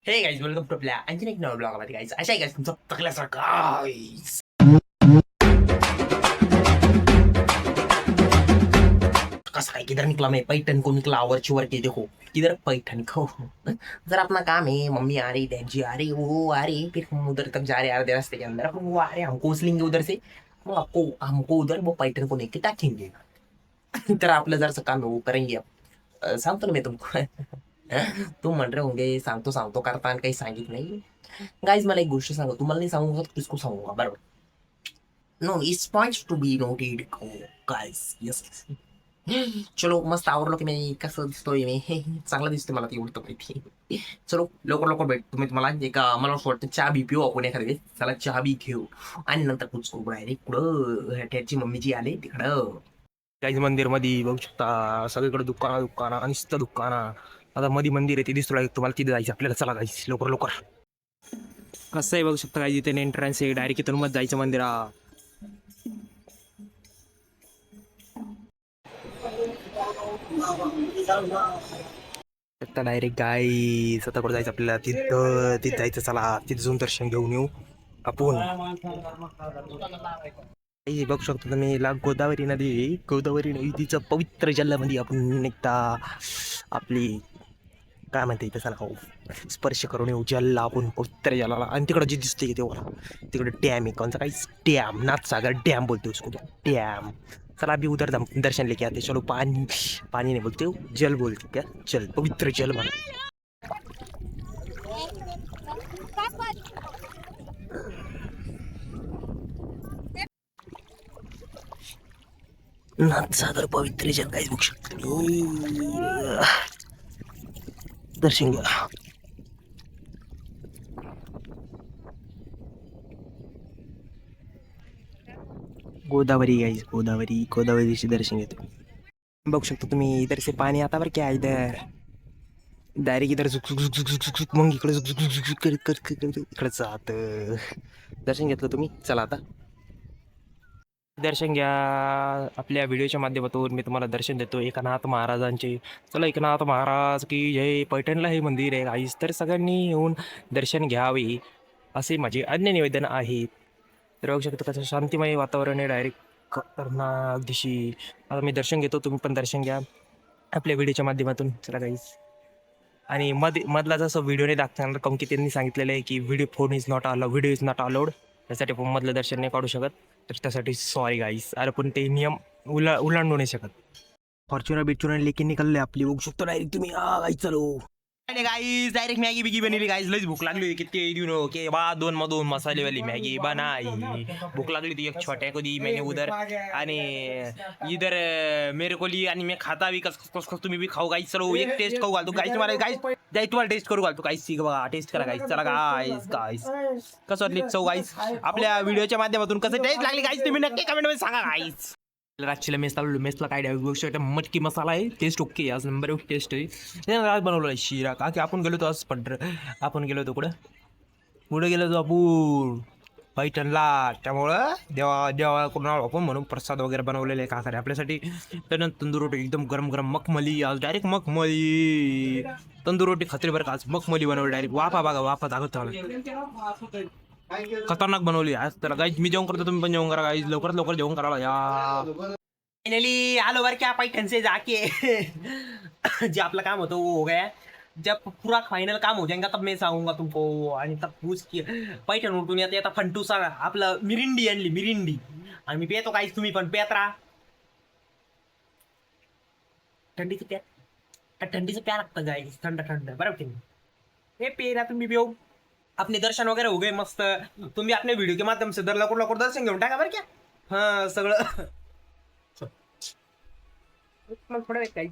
हे guys welcome to आपल्या आणखीन एक नवा ब्लॉगमध्ये गाईज अशा गाईज तुमचं तकल्यासारखं गाईज कसा काय किधर निकला मैं पैठन को निकला वर्ची वर के देखो किधर पैठन को जरा अपना काम है मम्मी आ रही डैडी आ रही वो आ रही फिर हम उधर तक जा रहे हैं आधे रास्ते के अंदर वो आ रहे हमको उछलेंगे उधर से वो आपको हमको उधर वो पैठन को लेके टाकेंगे तर आपलं जर काम है वो करेंगे अब सांगतो ना मी तुमको तुम म्हण रहे होंगे सांगतो सांगतो करता आणि काही सांगित नाही गाईज मला एक गोष्ट सांगू तुम्हाला नाही सांगू तर किसको सांगूगा बरोबर no it's points to be noted guys yes चलो मस्त आवरलो की मी कसं दिसतोय मी चांगला दिसतोय मला ते उलट माहिती चलो लवकर लवकर भेट तुम्ही तुम्हाला एक मला असं वाटतं चहा बी पिऊ आपण एखाद्या वेळेस चला चहा बी घेऊ आणि नंतर कुछ करू डायरेक्ट कुठं त्याची मम्मीची आले तिकडं काही मंदिर मध्ये बघू शकता सगळीकडे दुकाना नुसतं दुकाना. आता मध्ये मंदिर आहे ते दिसतो तुम्हाला तिथे जायचं आपल्याला. चला जायचं लवकर लवकर. कसं आहे बघू शकता काही तिथे एंट्रन्स आहे डायरेक्ट इथून मग जायचं मंदिरात. आता डायरेक्ट गाई स्वतःकडे जायचं आपल्याला तिथं जायचं. चला तिथे जाऊन दर्शन घेऊन येऊ आपण. बघू शकतो तुम्ही गोदावरी नदीचं पवित्र जलामध्ये आपण एकदा आपली काय म्हणते तसं हो स्पर्श करून येऊ जलला आपण पवित्र जलाला. आणि तिकडं जे दिसते तेव्हा तिकडे डॅम आहे कोणचा काही डॅम नाथसागर डॅम बोलतो उसको डॅम. चला अभी उधर दर्शन लेके आते. चलो पानी पानी नहीं बोलते जल बोलते क्या जल पवित्र जल म्हणा. नाथसागर पवित्र जल काही बघू शकतो दर्शन घ्या. गोदावरी गाईज गोदावरीचे दर्शन घेतो. बघू शकतो तुम्ही इधर से पाणी आता बरं क्या इधर डायरेक्ट इधर झुक झुक झुक झुक झुक मग इकडे झुक झुक झुक झुक इकडे जात. दर्शन घेतलं तुम्ही. चला आता दर्शन घ्या. आपल्या व्हिडिओच्या माध्यमातून मी तुम्हाला दर्शन देतो एकनाथ महाराजांचे. चला एकनाथ महाराज की जय. पैठणला हे मंदिर आहे गाईस तर सगळ्यांनी येऊन दर्शन घ्यावे असे माझे अन्य निवेदन आहे. तर बघू शकतो कसं शांतिमय वातावरण आहे डायरेक्ट खतरनाक दिशी. आता मी दर्शन घेतो तुम्ही पण दर्शन घ्या आपल्या व्हिडिओच्या माध्यमातून. चला गाईस. आणि मधला जसं व्हिडिओ नाही दाखवणार कारण की त्यांनी सांगितलेलं आहे की व्हिडिओ इज नॉट अलाउड त्यासाठी आपण मधलं दर्शन नाही काढू शकत. तर त्यासाठी सॉरी गाईस. अरे पण ते नियम उल्लंघू नाही शकत. फॉर्च्युनर लेके निकलले आपली. बघू शकतो डायरेक्ट तुम्ही गाईस. चलो गाईस डायरेक्ट मॅगी बिगी बनवली गाईस. लईच भूक लागली किती दिन के बा 2 मसाले वाली मॅगी बनाई. भूक लागली थी एक छोट्या को दी मैंने उधर आणि इधर मेरे को ली आणि मी खाता भी कस तुम्ही भी खाऊ गाईस. चलो एक टेस्ट खाऊ घालतो गाईस मला गाईस तुम्हाला टेस्ट करू घालतो गाईस. बघा टेस्ट करा गाईस. चला गाईस कसं वाटली चव गाईस. आपल्या व्हिडिओच्या माध्यमातून कसं टेस्ट लागली गाईस तुम्ही नक्की कमेंट मध्ये सांगा गाईस. रातचीला मेसला काय द्यावी मटकी मसाला आहे. टेस्ट ओके आज नंबर एक टेस्ट आहे. आज बनवलं आहे शिरा का की आपण गेलो होतो आज आपण गेलो होतो कुठे गेलो होतो आपण पैठणला. त्यामुळं देवाकडून आपण म्हणून प्रसाद वगैरे बनवलेले आहे काकाने आपल्यासाठी. त्यानंतर तंदूर रोटी एकदम गरम गरम मखमली. आज डायरेक्ट मखमली तंदूर रोटी खत्री बरं का. आज मखमली बनवली डायरेक्ट. वाफा बघा वाफा दाखवत खतरनाक बनवली आज. तर गाईज मी जेवण करतो तुम्ही पण जेवण करा गाईज. लवकर जेवण करायला या. फाइनली आलो बर क्या पैठण से जाके जे आपलं काम होतं वो हो गया. जब पूरा फाइनल काम हो जाएगा तब मैं सांगूंगा तुमको. आणि तब पूछ की पैठण उठून येता फंटूसा आपलं मिरिंडी आणली मिरिंडी आणि मी पेतो काहीच तुम्ही पण पेत राहा. थंडीचं प्या लागतं गाईज. थंड बरोबर की हे पे ना तुम्ही पिऊ. अपने दर्शन वगैरे हो गए मस्त. तुम्ही आपल्या व्हिडिओ के माध्यम से लवकर दर्शन घेऊन टाका बरं क्या. हां सगळं थोडं काही